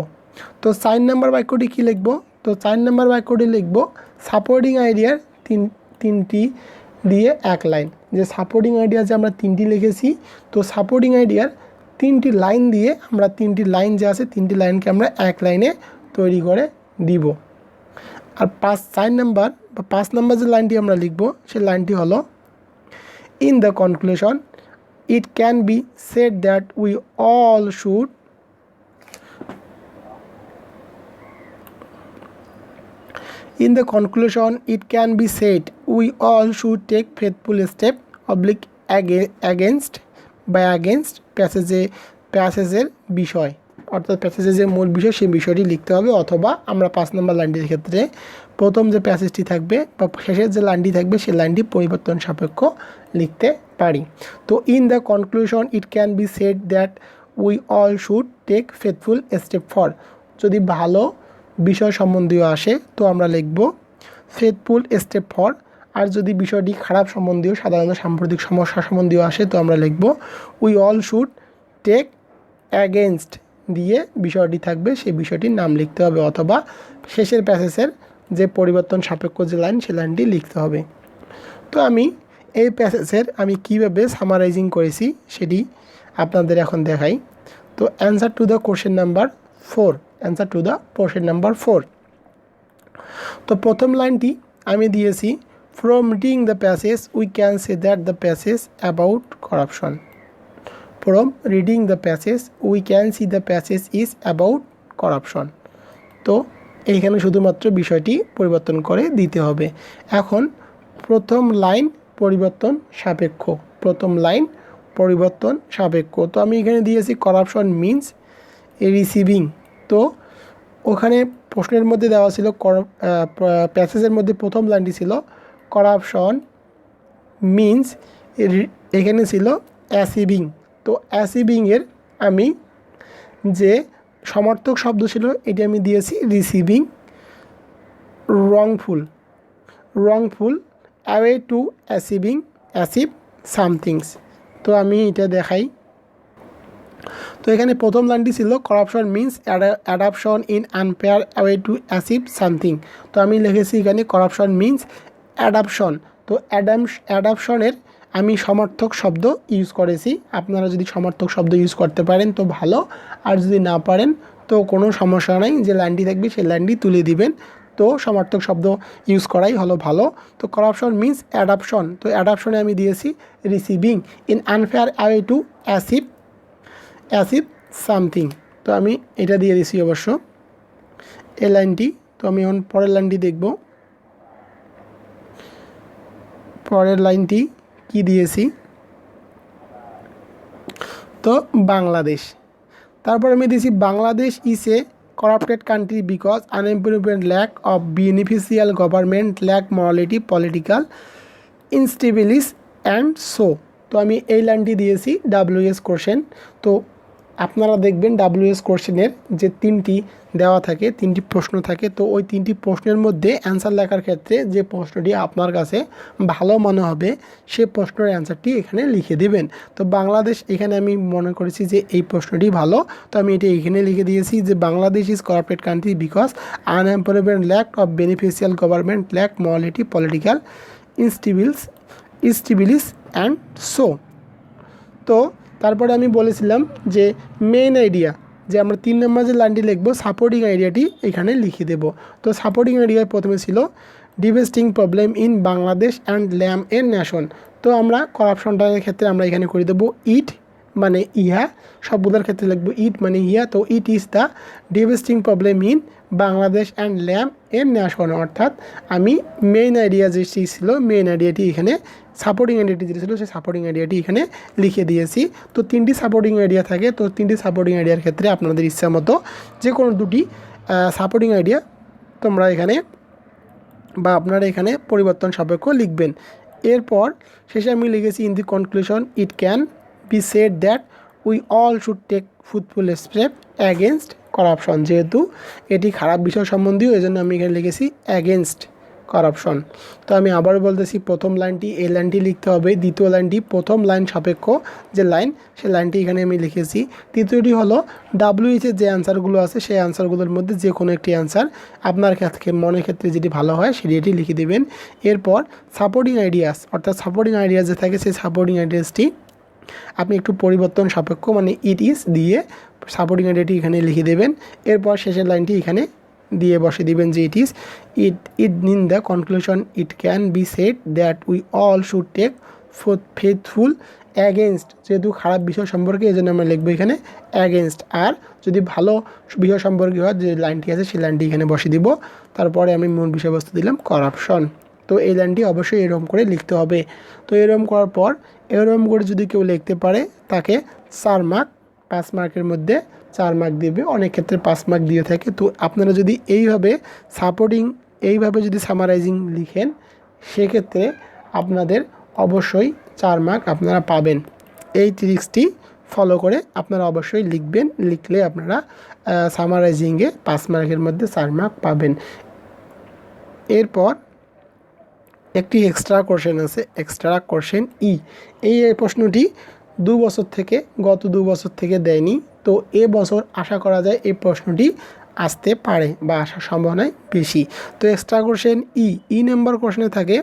তো 4 নম্বর বাক্যটি কি লিখব, তো 4 নম্বর বাক্যটি লিখব সাপোর্টিং আইডিয়ার 3টি দিয়ে 1 লাইন। যে সাপোর্টিং আইডিয়া যে আমরা 3টি লিখেছি, তো সাপোর্টিং আইডিয়ার 3টি লাইন দিয়ে আমরা 3টি লাইন যে আছে 3টি লাইনকে আমরা 1 লাইনে তৈরি করে দিব। আর 5 নম্বর যে লাইনটি আমরা লিখব সেই লাইনটি হলো, in the conclusion it can be said that we all should In the conclusion, it can be said we all should take faithful step against প্যাসেজের বিষয়, অর্থাৎ প্যাসেজের যে মূল বিষয় সেই বিষয়টি লিখতে হবে। অথবা আমরা 5 নম্বর লাইনটির ক্ষেত্রে প্রথম যে প্যাসেজটি থাকবে বা শেষের যে লাইনটি থাকবে সেই লাইনটি পরিবর্তন সাপেক্ষ লিখতে পারি। তো in the conclusion it can be said that we all should take faithful step for, যদি ভালো বিষয় সম্বন্ধীয় আসে তো আমরা লিখব ফেথফুল স্টেপ ফর। আর যদি বিষয়টি খারাপ সম্বন্ধীয় সাধারণত সাম্প্রতিক সমস্যা সম্বন্ধীয় আসে তো আমরা লিখব we all should take against দিয়ে বিষয়টি থাকবে সেই বিষয়টির নাম লিখতে হবে। অথবা শেষের প্যাসেজের যে পরিবর্তন সাপেক্ষ যে লাইন সেই লাইনটি লিখতে হবে। তো আমি এই প্যাসেজের আমি কীভাবে সামারাইজিং করেছি সেটি আপনাদের এখন দেখাই। তো answer to the question number 4। তো প্রথম লাইনটি আমি দিয়েছি, from reading the passage we can say that the passage about corruption. From reading the passage we can see the passage is about corruption. তো এইখানে শুধুমাত্র বিষয়টি পরিবর্তন করে দিতে হবে। এখন প্রথম লাইন পরিবর্তন সাপেক্ষ, তো আমি এখানে দিয়েছি করাপশন মিনস রিসিভিং। তো ওখানে প্রশ্নের মধ্যে দেওয়া ছিল প্যাসেজের মধ্যে প্রথম লাইনটি ছিল করাপশন মিনস, এখানে ছিল অ্যাচিভিং। তো অ্যাচিভিংয়ের আমি যে সমর্থক শব্দ ছিল এটি আমি দিয়েছি receiving. Wrongful away to achieve somethings. তো আমি এটা দেখাই। তো এখানে প্রথম লাইনটি ছিল corruption means adaption in unfair way to achieve something. তো আমি লিখেছি এখানে করাপশন মিনস অ্যাডাপশন। তো অ্যাডাপশনের আমি সমর্থক শব্দ ইউজ করেছি। আপনারা যদি সমর্থক শব্দ ইউজ করতে পারেন তো ভালো, আর যদি না পারেন তো কোনো সমস্যা নাই, যে লাইনটি থাকবে সেই লাইনটি তুলে দিবেন। তো সমর্থক শব্দ ইউজ করাই হলো ভালো। তো করাপশন মিনস অ্যাডাপশন, তো অ্যাডাপশনে আমি দিয়েছি receiving in unfair way to achieve something. তো আমি এটা দিয়ে দিয়েছি অবশ্য এই লাইনটি। তো আমি এখন পরের লাইনটি দেখব। পরের লাইনটি কি দিয়েছি, তো বাংলাদেশ। তারপর আমি দিয়েছি Bangladesh is A corrupted country because unemployment, lack of beneficial government, lack morality, political instabilities and so. তো আমি এই লাইনটি দিয়েছি WS কোশ্চেন। তো আপনারা দেখবেন WS কোশ্চেনের যে 3টি দেওয়া থাকে, 3টি প্রশ্ন থাকে, তো ওই 3টি প্রশ্নের মধ্যে অ্যান্সার লেখার ক্ষেত্রে যে প্রশ্নটি আপনার কাছে ভালো মনে হবে সে প্রশ্নের অ্যান্সারটি এখানে লিখে দিবেন। তো বাংলাদেশ এখানে আমি মনে করেছি যে এই প্রশ্নটি ভালো, তো আমি এটা এখানে লিখে দিয়েছি যে Bangladesh is corrupted country because unemployment, lack of beneficial government, lack morality, political instabilities and so. তো তারপরে আমি বলেছিলাম যে মেইন আইডিয়া, যে আমরা 3 নম্বর যে লাইনটি লিখবো সাপোর্টিং আইডিয়াটি এখানে লিখে দেব। তো সাপোর্টিং আইডিয়ায় প্রথমে ছিল devastating problem in Bangladesh and lame a nation. তো আমরা করাপশনটার ক্ষেত্রে আমরা এখানে করে দেবো ইট মানে ইহা, সবগুলোর ক্ষেত্রে লিখবো ইট মানে ইহা। তো it is the devastating problem in Bangladesh and lame a nation, অর্থাৎ আমি মেইন আইডিয়া যেটি ছিল মেইন আইডিয়াটি এখানে, সাপোর্টিং আইডিয়াটি যেটি ছিল সেই সাপোর্টিং আইডিয়াটি এখানে লিখে দিয়েছি। তো 3টি সাপোর্টিং আইডিয়া থাকে, তো 3টি সাপোর্টিং আইডিয়ার ক্ষেত্রে আপনাদের ইচ্ছা মতো যে কোনো 2টি সাপোর্টিং আইডিয়া তোমরা এখানে বা আপনারা এখানে পরিবর্তন সাপেক্ষ লিখবেন। এরপর শেষে আমি লিখেছি in the conclusion it can be said that we all should take fruitful step against corruption. যেহেতু এটি খারাপ বিষয় সম্বন্ধীয়, এই জন্য আমি এখানে লিখেছি অ্যাগেনস্ট করাপশন। তো আমি আবার বলতেছি, প্রথম লাইনটি এই লাইনটি লিখতে হবে, দ্বিতীয় লাইনটি প্রথম লাইন সাপেক্ষ যে লাইন সেই লাইনটি এখানে আমি লিখেছি। তৃতীয়টি হলো WH এর যে অ্যান্সারগুলো আছে সেই অ্যান্সারগুলোর মধ্যে যে কোনো একটি অ্যান্সার আপনার ক্ষেত্রে মনের ক্ষেত্রে যেটি ভালো হয় সেটি এটি লিখে দেবেন। এরপর সাপোর্টিং আইডিয়াস, অর্থাৎ সাপোর্টিং আইডিয়াস যে থাকে সেই সাপোর্টিং আইডিয়াসটি আপনি একটু পরিবর্তন সাপেক্ষ মানে ইট ইজ দিয়ে সাপোর্টিং আইডিয়াটি এখানে লিখে দেবেন। এরপর শেষের লাইনটি এখানে দিয়ে বসে দিবেন যে it in the conclusion it can be said that we all should take faithful against. যেহেতু খারাপ বিষয় সম্পর্কে এই জন্য আমরা লিখবো এখানে অ্যাগেনস্ট। আর যদি ভালো বিষয় সম্পর্কে হয় যে লাইনটি আছে সেই লাইনটি এখানে বসে দিব। তারপরে আমি মূল বিষয়বস্তু দিলাম করাপশন। তো এই লাইনটি অবশ্যই এরকম করে লিখতে হবে। তো এরকম করার পর এরকম করে যদি কেউ লিখতে পারে তাকে 4 মার্ক, 5 মার্কের মধ্যে 4 মার্ক দেবে, অনেক ক্ষেত্রে 5 মার্ক দিয়ে থাকে। তো আপনারা যদি এইভাবে যদি সামারাইজিং লিখেন সেক্ষেত্রে আপনাদের অবশ্যই 4 মার্ক আপনারা পাবেন। এই ট্রিক্সটি ফলো করে আপনারা অবশ্যই লিখবেন, লিখলে আপনারা সামারাইজিংয়ে 5 মার্কের মধ্যে 4 মার্ক পাবেন। এরপর একটি এক্সট্রা কোশ্চেন আছে, এক্সট্রা কোশ্চেন এই প্রশ্নটি গত 2 বছর থেকে দেয়নি। তো এবছর আশা করা যায় এই প্রশ্নটি আসতে পারে বা আসার সম্ভাবনাই বেশি। তো এক্সট্রা কোশ্চেন নাম্বার কোশ্চেনে থাকে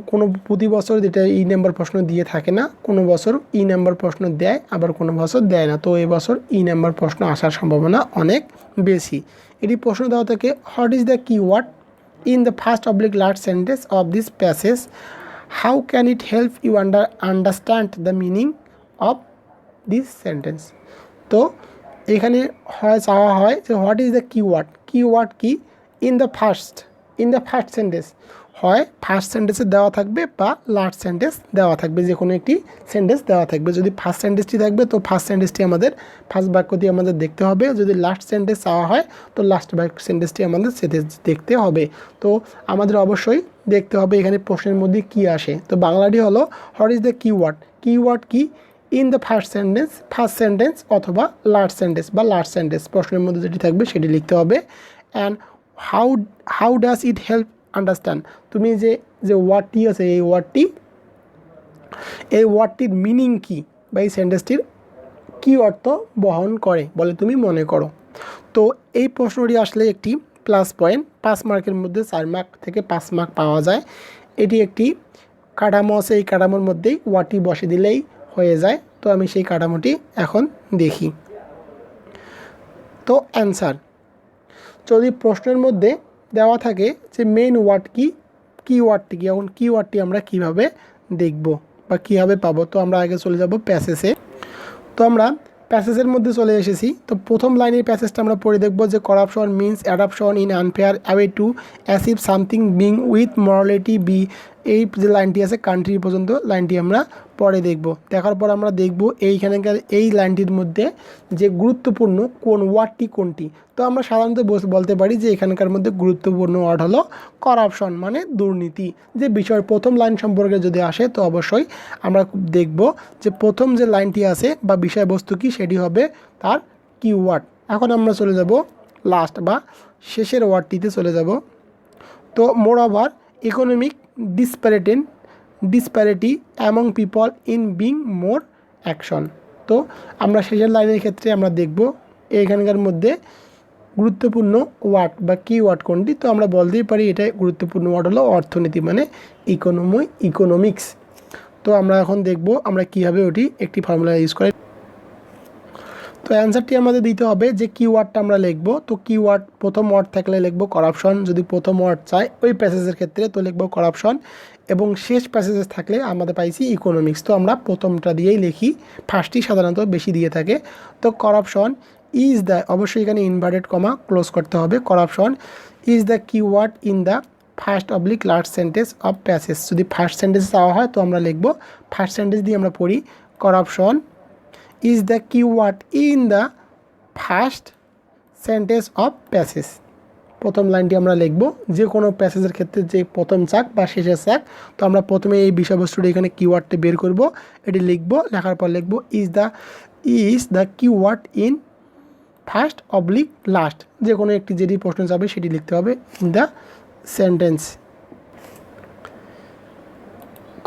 কোনো প্রতি বছর যেটা নাম্বার প্রশ্ন দিয়ে থাকে না, কোনো বছর নাম্বার প্রশ্ন দেয়, আবার কোনো বছর দেয় না। তো এই বছর নাম্বার প্রশ্ন আসার সম্ভাবনা অনেক বেশি। এটি প্রশ্ন দেওয়া থাকে what is the keyword in the first oblique last sentence of this passage, how can it help you understand the meaning of this sentence? তো এখানে চাওয়া হয় যে হোয়াট ইজ দ্য কিওয়ার্ড কি ইন দ্য ফার্স্ট সেন্টেন্স, হয় first সেন্টেন্সে দেওয়া থাকবে বা লাস্ট সেন্টেন্স দেওয়া থাকবে, যে কোনো একটি সেন্টেন্স দেওয়া থাকবে। যদি ফার্স্ট সেন্টেন্সটি থাকবে তো ফার্স্ট সেন্টেন্সটি আমাদের ফার্স্ট বাক্যটি আমাদের দেখতে হবে, যদি লাস্ট সেন্টেন্স চাওয়া হয় তো লাস্ট সেন্টেন্সটি আমাদের দেখতে হবে। তো আমাদের অবশ্যই দেখতে হবে এখানে প্রশ্নের মধ্যে কি আসে। তো বাংলাটি হলো হোয়াট ইজ দ্য কিওয়ার্ড কি ইন দ্য ফার্স্ট সেন্টেন্স অথবা লাস্ট সেন্টেন্স প্রশ্নের মধ্যে যেটি থাকবে সেটি লিখতে হবে। And how does it help understand, তুমি যে ওয়ার্ডটি আছে এই ওয়ার্ডটির মিনিং কি বা এই সেন্টেন্সটির কী অর্থ বহন করে বলে তুমি মনে করো। তো এই প্রশ্নটি আসলে একটি প্লাস পয়েন্ট, 5 মার্কের মধ্যে 4 মার্ক থেকে 5 মার্ক পাওয়া যায়। এটি একটি কাঠামো আছে, এই কাঠামোর মধ্যেই ওয়ার্ডটি বসে দিলেই হয়ে যায়। তো আমি সেই কাঠামোটি এখন দেখি। তো অ্যান্সার, যদি প্রশ্নের মধ্যে দেওয়া থাকে যে মেইন ওয়ার্ড কিওয়ার্ডটি কি, এখন কিওয়ার্ডটি আমরা কিভাবে দেখব বা কীভাবে পাবো। তো আমরা আগে চলে যাব প্যাসেজে। তো আমরা প্যাসেজের মধ্যে চলে এসেছি। তো প্রথম লাইনের প্যাসেজটা আমরা পড়ে দেখব যে corruption means adaption in unfair way to achieve something being with morality be এই যে লাইনটি আছে কান্ট্রি পর্যন্ত লাইনটি আমরা পরে দেখব। দেখার পর আমরা দেখব এইখানকার এই লাইনটির মধ্যে যে গুরুত্বপূর্ণ কোন ওয়ার্ডটি কোনটি। তো আমরা সাধারণত বলতে পারি যে এখানকার মধ্যে গুরুত্বপূর্ণ ওয়ার্ড হলো করাপশন, মানে দুর্নীতি। যে বিষয়ের প্রথম লাইন সম্পর্কে যদি আসে তো অবশ্যই আমরা দেখব যে প্রথম যে লাইনটি আছে বা বিষয়বস্তু কি সেটি হবে তার কিওয়ার্ড। এখন আমরা চলে যাব লাস্ট বা শেষের ওয়ার্ডটিতে চলে যাব। তো মোর over economic disparity among people in being more action. তো আমরা শেষের লাইনের ক্ষেত্রে আমরা দেখব এখানকার মধ্যে গুরুত্বপূর্ণ ওয়ার্ড বা কিওয়ার্ড কোনটি। তো আমরা বলতেই পারি এটা গুরুত্বপূর্ণ ওয়ার্ড হলো অর্থনীতি, মানে ইকোনমিক্স। তো আমরা এখন দেখব আমরা কীভাবে ওটি একটি ফর্মুলা ইউজ করে। তো অ্যান্সারটি আমাদের দিতে হবে যে কিওয়ার্ডটা আমরা লিখব। তো কিওয়ার্ড প্রথম ওয়ার্ড থাকলে লিখব করাপশন, যদি প্রথম ওয়ার্ড চাই ওই প্যাসেজের ক্ষেত্রে তো লিখব করাপশন, এবং শেষ প্যাসেজেস থাকলে আমাদের পাইছি ইকোনমিক্স। তো আমরা প্রথমটা দিয়েই লিখি, ফার্স্টটি সাধারণত বেশি দিয়ে থাকে। তো করাপশন ইজ দ্য, অবশ্যই এখানে ইনভার্টেড কমা ক্লোজ করতে হবে, corruption is the keyword in the first oblique last sentence of passage. যদি ফার্স্ট সেন্টেন্স চাওয়া হয় তো আমরা লিখব ফার্স্ট সেন্টেন্স দিয়ে আমরা পড়ি corruption is the keyword in the first sentence of passage. প্রথম লাইনটি আমরা লিখব যে কোনো প্যাসেজের ক্ষেত্রে যে প্রথম চাক বা শেষের চাক। তো আমরা প্রথমে এই বিষয়বস্তুটি এখানে কিওয়ার্ডটি বের করব, এটি লিখব, লেখার পর লিখব is the keyword in first oblique last, যে কোনো একটি যেটি প্রশ্ন যাবে সেটি লিখতে হবে ইন দ্য সেন্টেন্স।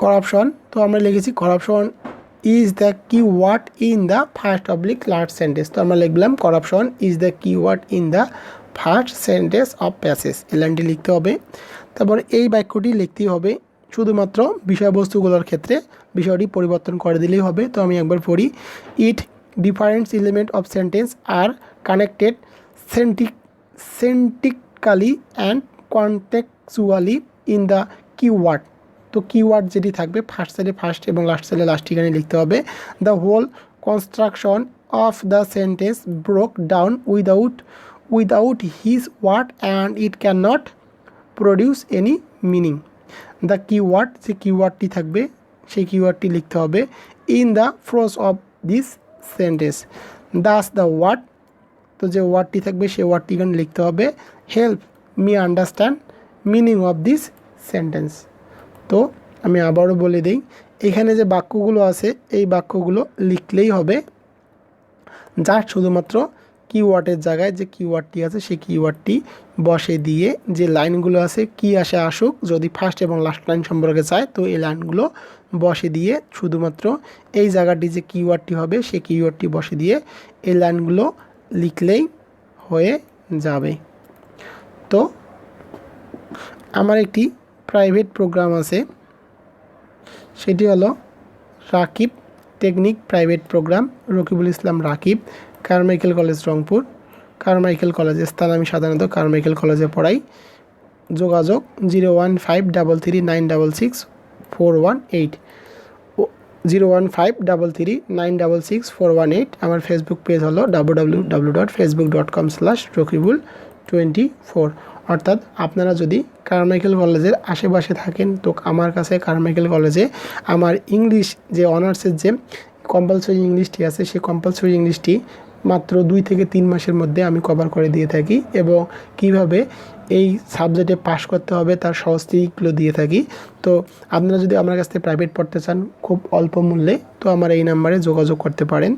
করাপশন, তো আমরা লিখেছি corruption is the keyword in the first oblique last sentence. তো আমরা লিখলাম corruption is the keyword in the first sentence of passage, এই লাইনটি লিখতে হবে। তারপর এই বাক্যটি লিখতেই হবে, শুধুমাত্র বিষয়বস্তুগুলোর ক্ষেত্রে বিষয়টি পরিবর্তন করে দিলেই হবে। তো আমি একবার পড়ি, it different element of sentence are connected syntactically and contextually in the keyword. তো কিওয়ার্ড যেটি থাকবে ফার্স্ট সাইডে ফার্স্ট এবং লাস্ট সাইডে লাস্ট, এখানে লিখতে হবে। The whole construction of the sentence broke down without his word and it can not produce any meaning. The keyword, যে কিওয়ার্ডটি থাকবে সেই কিওয়ার্ডটি লিখতে হবে in the froze of this sentence. Thus the word, তো যে ওয়ার্ডটি থাকবে সেই ওয়ার্ডটি এখানে লিখতে হবে help me understand meaning of this sentence. তো আমি আবারও বলে দিই, এখানে যে বাক্যগুলো আছে এই বাক্যগুলো লিখলেই হবে, যার শুধুমাত্র কিওয়ার্ডের জায়গায় যে কিওয়ার্ডটি আছে সেই কিওয়ার্ডটি বসে দিয়ে যে লাইনগুলো আছে কি আসে আসুক, যদি ফার্স্ট এবং লাস্ট লাইন সম্পর্কে চায় তো এই লাইনগুলো বসে দিয়ে শুধুমাত্র এই জায়গাটি যে কিওয়ার্ডটি হবে সেই কিওয়ার্ডটি বসে দিয়ে এই লাইনগুলো লিখলেই হয়ে যাবে। তো আমার একটি প্রাইভেট প্রোগ্রাম আছে, সেটি হলো Rakib technique private program, Rakibul Islam Rakib, Carmichael college Rangpur. Carmichael কলেজের স্থান আমি সাধারণত কারমাইকেল কলেজে পড়াই। যোগাযোগ 01533966418, 01533966418। আমার ফেসবুক পেজ হলো www.facebook.com/রকিবুল24। অর্থাৎ আপনারা যদি কারমাইকেল কলেজের আশেপাশে থাকেন তো আমার কাছে কারমাইকেল কলেজে আমার ইংলিশ যে অনার্সের যে কম্পালসরি ইংলিশটি আছে সেই কম্পালসরি ইংলিশটি মাত্র 2 থেকে 3 মাসের মধ্যে আমি কভার করে দিয়ে থাকি, এবং কিভাবে এই সাবজেক্টে পাশ করতে হবে তার সহজ ট্রিকগুলো দিয়ে থাকি। তো আপনারা যদি আমার কাছ থেকে প্রাইভেট পড়তে চান খুব অল্প মূল্যে তো আমার এই নাম্বারে যোগাযোগ করতে পারেন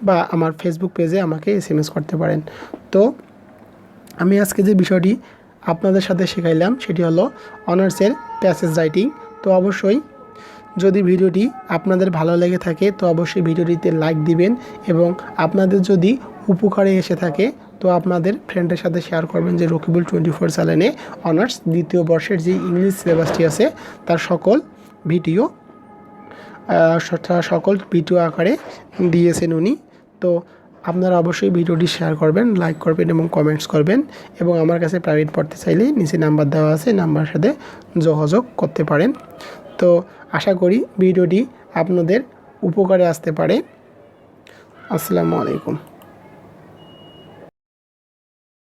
বা আমার ফেসবুক পেজে আমাকে SMS করতে পারেন। তো আমি আজকে যে বিষয়টি আপনাদের সাথে শেখাইলাম সেটি হলো অনার্সের প্যাসেজ রাইটিং। তো অবশ্যই যদি ভিডিওটি আপনাদের ভালো লেগে থাকে তো অবশ্যই ভিডিওটিতে লাইক দিবেন, এবং আপনাদের যদি উপকারে এসে থাকে তো আপনাদের ফ্রেন্ডের সাথে শেয়ার করবেন যে রকিবুল24 চ্যানেলে অনার্স দ্বিতীয় বর্ষের যে ইংলিশ সিলেবাসটি আছে তার সকল ভিডিও আকারে দিয়েছেন উনি। তো আপনারা অবশ্যই ভিডিওটি শেয়ার করবেন, লাইক করবেন এবং কমেন্টস করবেন, এবং আমার কাছে প্রাইভেট পড়তে চাইলে নিচে নাম্বার দেওয়া আছে, নাম্বারের সাথে যোগাযোগ করতে পারেন। তো আশা করি ভিডিওটি আপনাদের উপকারে আসতে পারে। আসসালামু আলাইকুম।